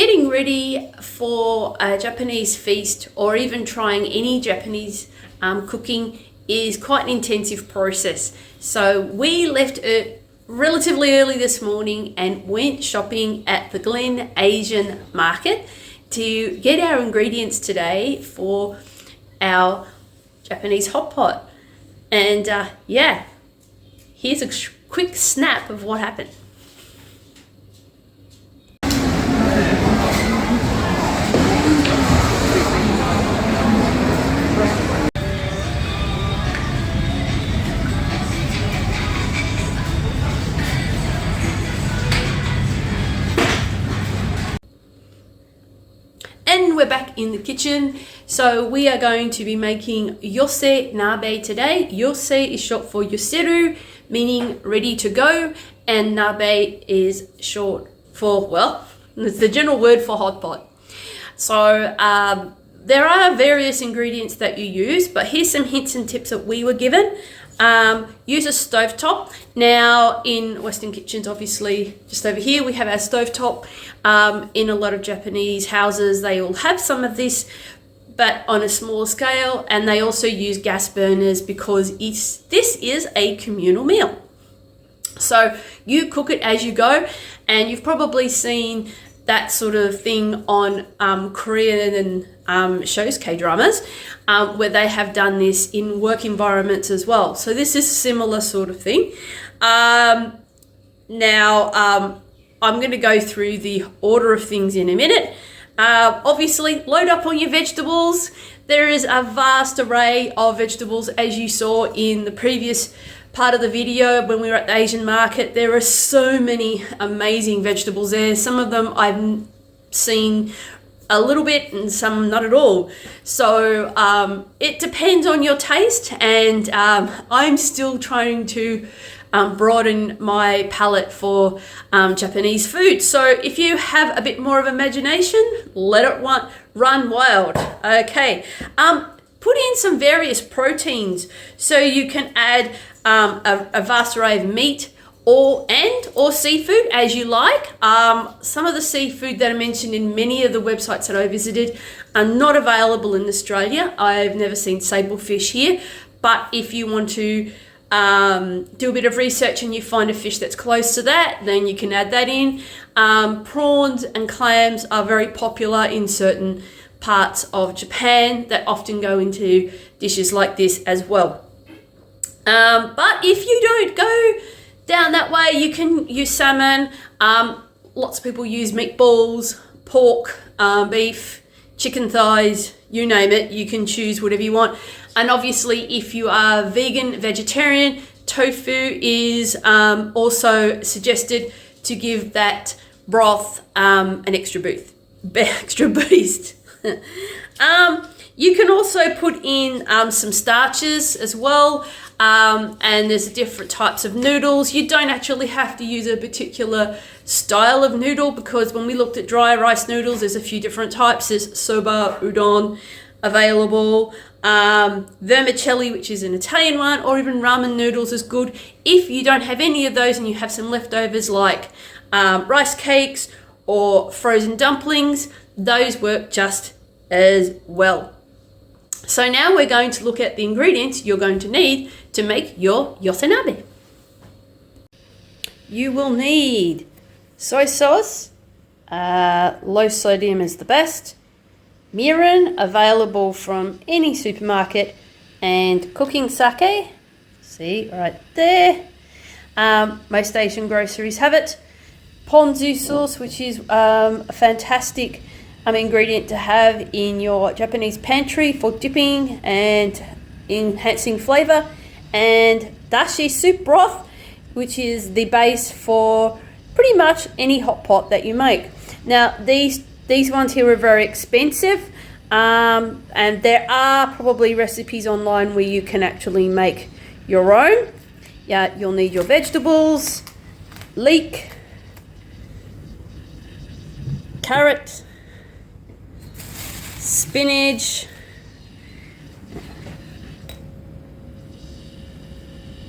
getting ready for a Japanese feast or even trying any Japanese cooking is quite an intensive process. So we left it relatively early this morning and went shopping at the Glen Asian Market to get our ingredients today for our Japanese hot pot. And yeah, here's a quick snap of what happened. And we're back in the kitchen. So we are going to be making Yosenabe today. Yose is short for yoseru, meaning ready to go, and nabe is short for, well, it's the general word for hot pot. So there are various ingredients that you use, but here's some hints and tips that we were given. Use a stovetop. Now in Western kitchens, obviously just over here we have our stovetop. In a lot of Japanese houses they all have some of this, but on a smaller scale, and they also use gas burners because this is a communal meal. So you cook it as you go, and you've probably seen that sort of thing on Korean and shows, K-dramas, where they have done this in work environments as well. So this is a similar sort of thing. Now, I'm going to go through the order of things in a minute. Obviously, load up on your vegetables. There is a vast array of vegetables, as you saw in the previous part of the video when we were at the Asian market. There are so many amazing vegetables there. Some of them I've seen a little bit and some not at all. So it depends on your taste, and I'm still trying to broaden my palette for Japanese food. So if you have a bit more of imagination, let it run wild. Okay, put in some various proteins, so you can add a vast array of meat or seafood as you like. Some of the seafood that are mentioned in many of the websites that I visited are not available in Australia. I've never seen sablefish here, but if you want to do a bit of research and you find a fish that's close to that, then you can add that in. Prawns and clams are very popular in certain parts of Japan that often go into dishes like this as well. But if you don't go down that way, you can use salmon. Lots of people use meatballs, pork, beef, chicken thighs, you name it. You can choose whatever you want. And obviously, if you are vegan, vegetarian, tofu is also suggested to give that broth an extra boost. You can also put in some starches as well, and there's different types of noodles. You don't actually have to use a particular style of noodle, because when we looked at dry rice noodles, there's a few different types. There's soba, udon available, vermicelli, which is an Italian one, or even ramen noodles is good. If you don't have any of those and you have some leftovers like rice cakes or frozen dumplings, those work just as well. So now we're going to look at the ingredients you're going to need to make your Yosenabe. You will need soy sauce, low sodium is the best, mirin, available from any supermarket, and cooking sake, see right there. Most Asian groceries have it. Ponzu sauce, which is a fantastic ingredient to have in your Japanese pantry for dipping and enhancing flavor, and dashi soup broth, which is the base for pretty much any hot pot that you make. Now these ones here are very expensive, and there are probably recipes online where you can actually make your own. Yeah, you'll need your vegetables, leek, carrot, spinach,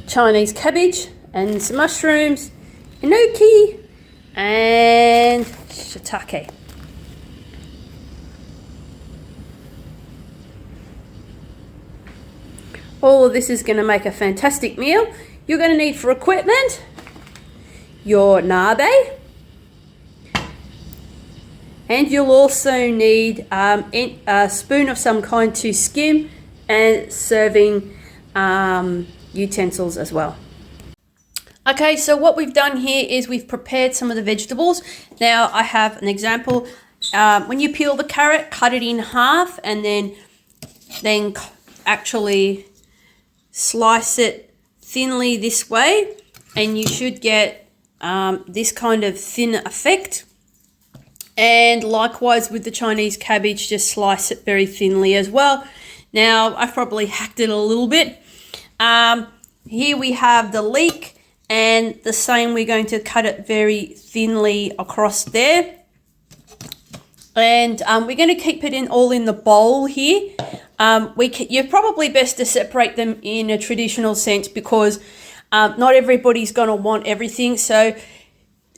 Chinese cabbage, and some mushrooms, enoki, and shiitake. All of this is going to make a fantastic meal. You're going to need for equipment your nabe, and you'll also need a spoon of some kind to skim, and serving utensils as well. Okay, so what we've done here is we've prepared some of the vegetables. Now I have an example. When you peel the carrot, cut it in half and then actually slice it thinly this way, and you should get this kind of thin effect. And likewise with the Chinese cabbage, just slice it very thinly as well. Now I've probably hacked it a little bit. Here we have the leek, and the same, we're going to cut it very thinly across there. And we're going to keep it all in the bowl here. You're probably best to separate them in a traditional sense, because not everybody's going to want everything. So,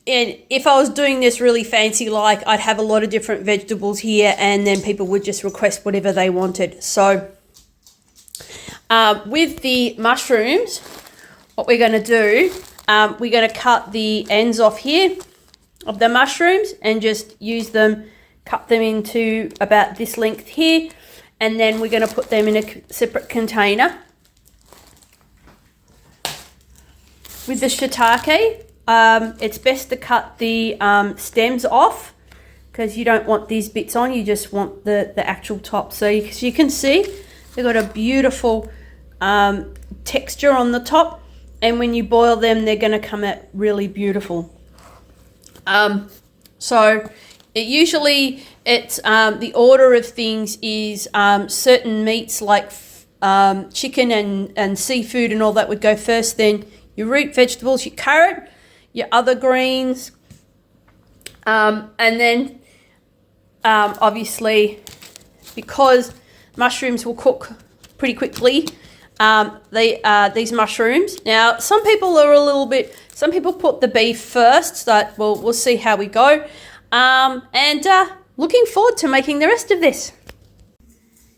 and if I was doing this really fancy, like, I'd have a lot of different vegetables here, and then people would just request whatever they wanted. So with the mushrooms, what we're going to do, we're going to cut the ends off here of the mushrooms and just cut them into about this length here, and then we're going to put them in a separate container. With the shiitake, it's best to cut the stems off, because you don't want these bits on, you just want the actual top. So you can see they've got a beautiful texture on the top, and when you boil them, they're going to come out really beautiful. So the order of things is certain meats like chicken and seafood and all that would go first, then your root vegetables, your carrot, your other greens, and then obviously, because mushrooms will cook pretty quickly, these mushrooms. Now, some people put the beef first, so we'll see how we go. And looking forward to making the rest of this.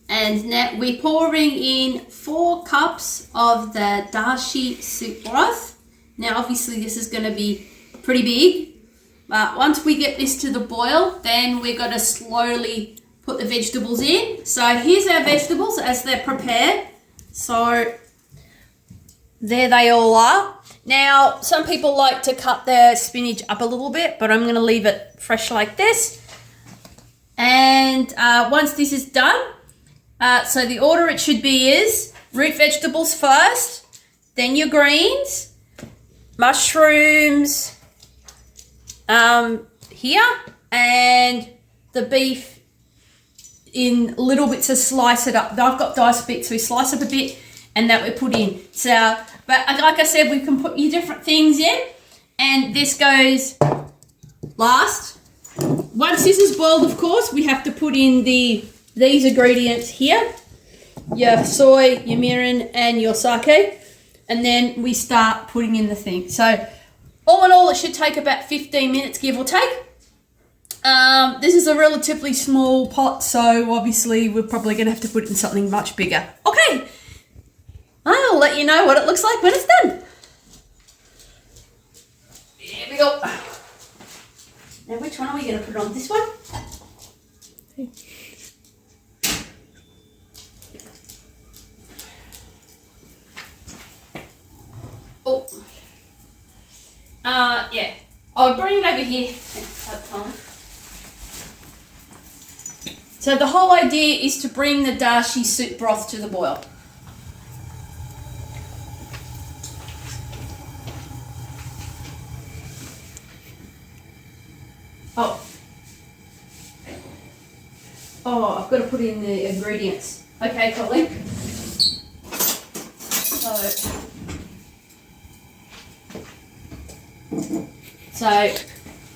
And now we're pouring in 4 cups of the dashi soup broth. Now, obviously, this is going to be pretty big, but once we get this to the boil, then we're going to slowly put the vegetables in. So here's our vegetables as they're prepared. So there they all are. Now, some people like to cut their spinach up a little bit, but I'm going to leave it fresh like this. And once this is done, so the order it should be is root vegetables first, then your greens, mushrooms here, and the beef in little bits to slice it up. I've got diced bits, so we slice up a bit, and that we put in. So, but like I said, we can put your different things in, and this goes last. Once this is boiled, of course, we have to put in these ingredients here, your soy, your mirin, and your sake, and then we start putting in the thing. So all in all, it should take about 15 minutes, give or take. This is a relatively small pot, so obviously we're probably going to have to put it in something much bigger. Okay, I'll let you know what it looks like when it's done. Here we go. Now, which one are we going to put on? This one? Oh. Yeah. I'll bring it over here. So the whole idea is to bring the dashi soup broth to the boil. Oh, I've got to put in the ingredients. Okay, Colleen. So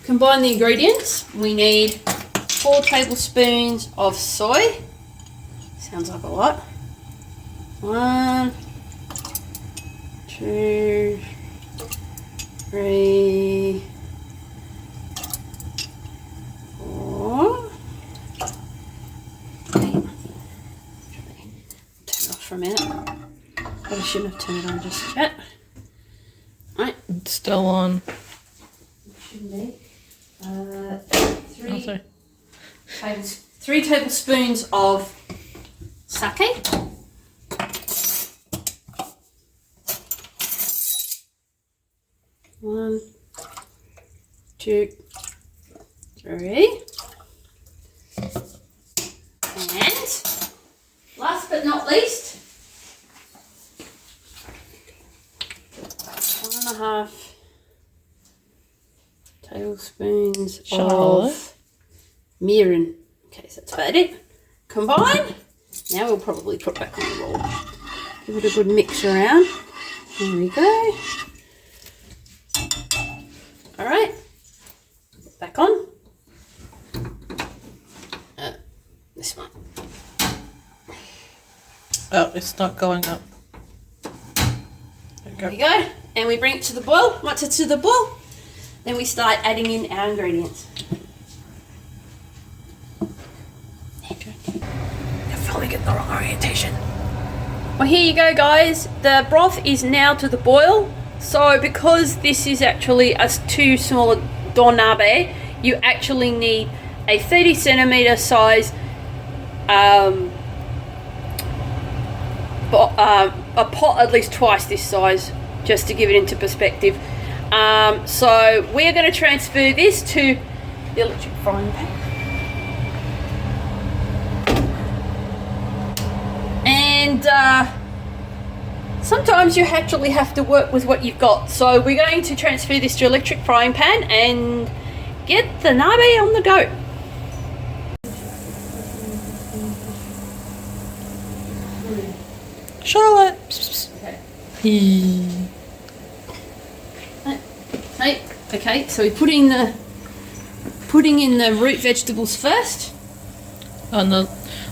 combine the ingredients. We need 4 tablespoons of soy. Sounds like a lot. 1, 2, 3, 4. Okay. Turn it off for a minute. shouldn't have turned it on just yet. Right. It's still on. Shouldn't be. 3 tablespoons of sake. 1, 2, 3. And last but not least, 1.5 tablespoons of mirin. Okay, so that's about it. Combine. Now we'll probably put back on the wall. Give it a good mix around. There we go. All right. Back on. This one. Oh, it's not going up. There we go. And we bring it to the boil. Once it's to the boil, then we start adding in our ingredients. Okay. You're filming it in the wrong orientation. Well, here you go, guys. The broth is now to the boil. So because this is actually a too small donabe, you actually need a 30 centimeter size a pot at least twice this size, just to give it into perspective. So we're going to transfer this to the electric frying pan. And sometimes you actually have to work with what you've got. So we're going to transfer this to electric frying pan and get the nabe on the go. Charlotte. Okay. Hey. Okay, so we're putting in the root vegetables first. On the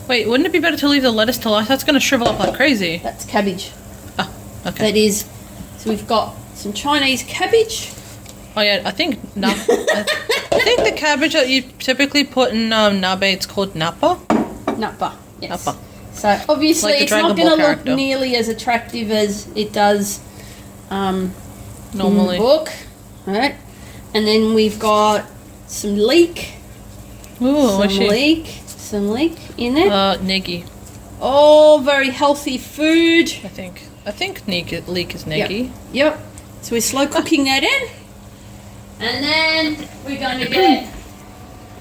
wait, wouldn't it be better to leave the lettuce till last? That's going to shrivel up like crazy. That's cabbage. Oh, okay. That is. So we've got some Chinese cabbage. Oh yeah, I think I think the cabbage that you typically put in nabe, it's called napa. Napa. Yes. Napa. So obviously Like the it's not Dragon going Ball to look character. nearly as attractive as it does Normally. in the book. All right. And then we've got some leek. Ooh, Some leek in there. negi. Oh, very healthy food. I think leek is negi. Yep. So we're slow cooking that in. And then we're going to get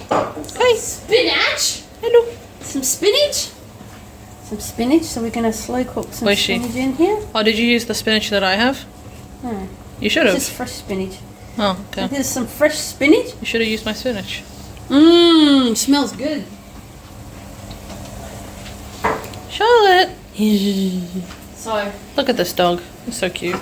some spinach. Hello. Some spinach. So we're going to slow cook some Where's she? spinach in here. Oh, did you use the spinach that I have? No, You should this is have. fresh spinach. Oh, okay. Here's some fresh spinach. You should have used my spinach. Mmm, smells good. Charlotte. So, Look at this dog. It's so cute.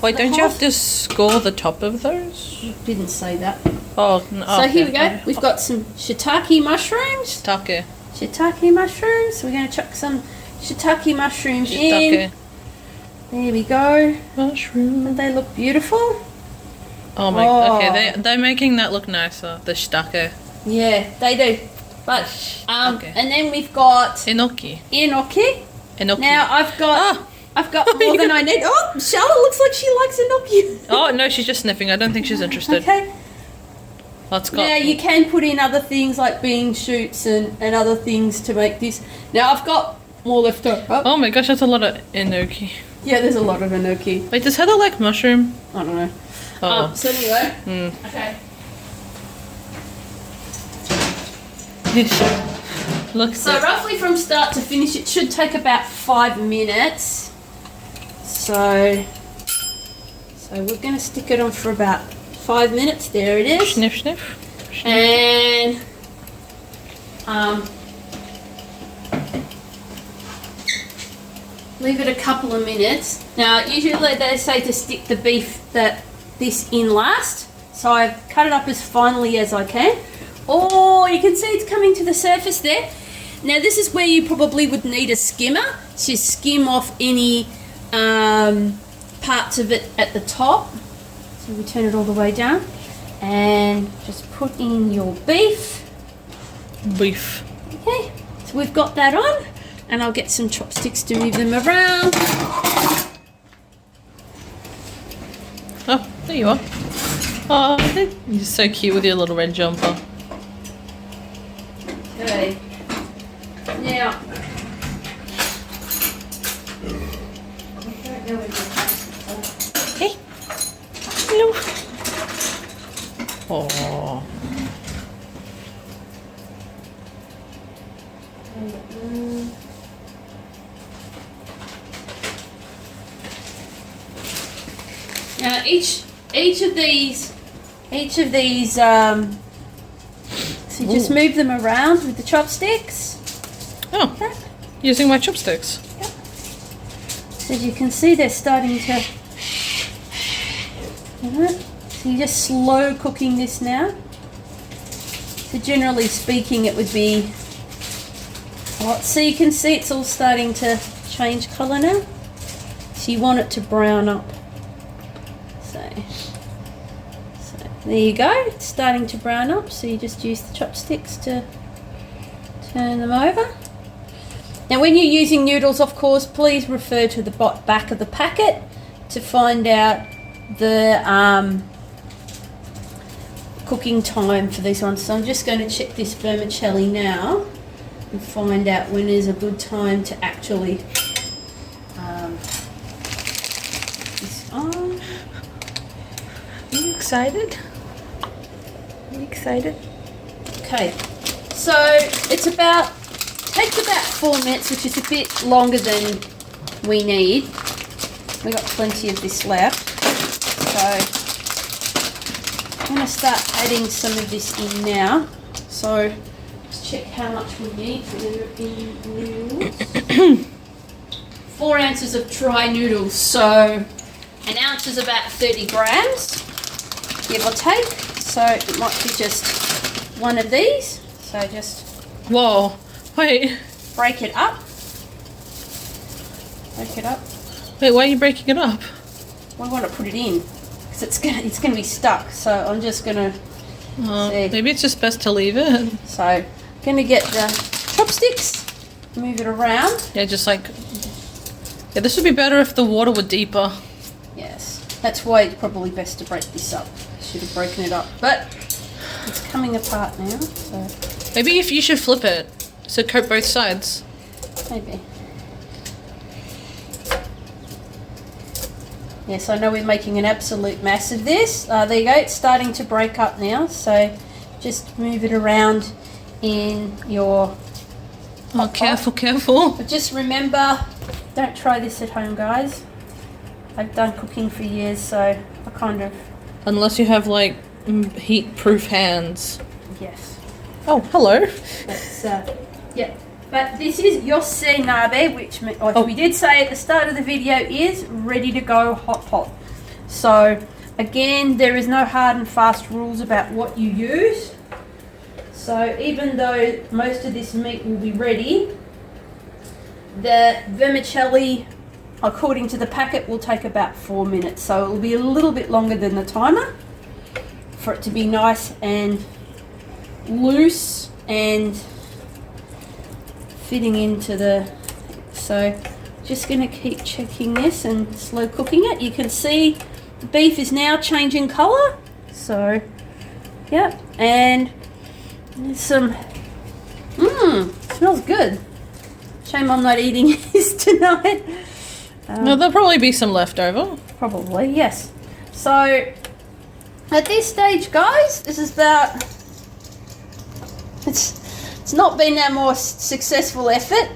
Wait, don't you have to score the top of those? didn't say that. Oh, no. So here we go. We've got some shiitake mushrooms. Shiitake. Shiitake mushrooms. So we're going to chuck some shiitake mushrooms in. Shiitake. There we go. Mushroom. Don't they look beautiful? Oh my. Oh. Okay, they're making that look nicer. The shiitake. Yeah, they do. But Okay. and then we've got Enoki. enoki. Enoki. Now I've got Oh. more than I need. Oh, Charlotte looks like she likes enoki. Oh no, she's just sniffing. I don't think she's interested. Okay. Let's go. Now you can put in other things like bean shoots and other things to make this. Now I've got more left over. Oh my gosh, that's a lot of enoki. Yeah, there's a lot of enoki. Wait, does Heather like mushroom? I don't know. Oh. So anyway. Okay. Look. So roughly from start to finish, it should take about 5 minutes. So we're going to stick it on for about 5 minutes. There it is. Sniff, sniff. And leave it a couple of minutes. Now usually they say to stick the beef this in last. So I've cut it up as finely as I can. Oh, you can see it's coming to the surface there. Now this is where you probably would need a skimmer to skim off any parts of it at the top. So we turn it all the way down and just put in your beef. Beef. Okay, so we've got that on and I'll get some chopsticks to move them around. There you are. Oh, you're so cute with your little red jumper. Okay. Now, I don't know where your Hey. Hello. Oh. Now each of these so just move them around with the chopsticks. Oh. Okay. Using my chopsticks. Yep. So as you can see, they're starting to. Alright. So you're just slow cooking this now. So generally speaking, it would be hot. So you can see it's all starting to change colour now. So you want it to brown up. So there you go. It's starting to brown up. So you just use the chopsticks to turn them over. Now when you're using noodles, of course, please refer to the back of the packet to find out the cooking time for these ones. So I'm just going to check this vermicelli now and find out when is a good time to actually this on. Are you excited? Are you excited? Okay, so it's takes about 4 minutes, which is a bit longer than we need. We got plenty of this left, so I'm going to start adding some of this in now. So let's check how much we need for the noodles. 4 ounces of dry noodles, so an ounce is about 30 grams, give or take. So it might be just one of these. So just Whoa. Wait. break it up. Break it up. Wait, why are you breaking it up? We want to put it in because it's gonna be stuck. So I'm just gonna see. Maybe it's just best to leave it. So gonna get the chopsticks, move it around. Yeah, just like... Yeah, this would be better if the water were deeper. Yes, that's why it's probably best to break this up. Should have broken it up, but it's coming apart now. So Maybe if you should flip it, so coat both sides. maybe. Yes, I know we're making an absolute mess of this. There you go, it's starting to break up now. So just move it around in your Oh, careful, careful. But just remember, don't try this at home, guys. I've done cooking for years, so I kind of... Unless you have, like, heat-proof hands. Yes. Oh, hello. That's, yeah. But this is Yosenabe, which we did say at the start of the video is ready to go hot pot. So, again, there is no hard and fast rules about what you use. So, even though most of this meat will be ready, the vermicelli, according to the packet, will take about 4 minutes. So, it will be a little bit longer than the timer for it to be nice and loose and fitting into the... So just going to keep checking this and slow cooking it. You can see the beef is now changing colour. So yeah, and there's some smells good. Shame I'm not eating this tonight. No, there'll probably be some leftover. Probably, yes. So at this stage, guys, this is about... It's not been our more successful effort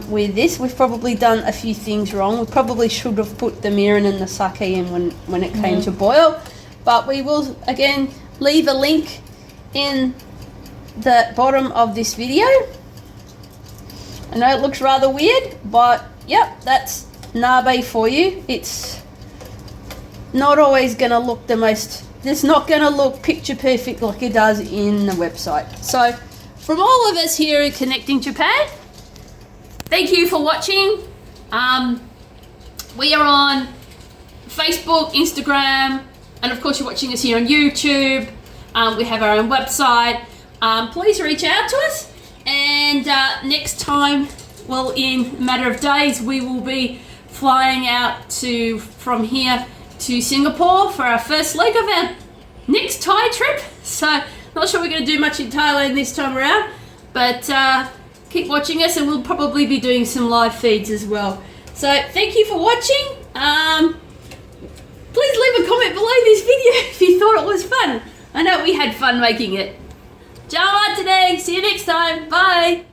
with this. We've probably done a few things wrong. We probably should have put the mirin and the sake in when it came to boil. But we will, again, leave a link in the bottom of this video. I know it looks rather weird, but yep, that's nabe for you. It's not always going to look the most... It's not going to look picture perfect like it does in the website. So, from all of us here at Connecting Japan, thank you for watching. We are on Facebook, Instagram, and of course you're watching us here on YouTube. We have our own website. Please reach out to us. And next time, well, in a matter of days, we will be flying out from here to Singapore for our first leg of our next Thai trip. So not sure we're going to do much in Thailand this time around, but keep watching us and we'll probably be doing some live feeds as well. So thank you for watching. Please leave a comment below this video if you thought it was fun. I know we had fun making it. Ciao today. See you next time. Bye.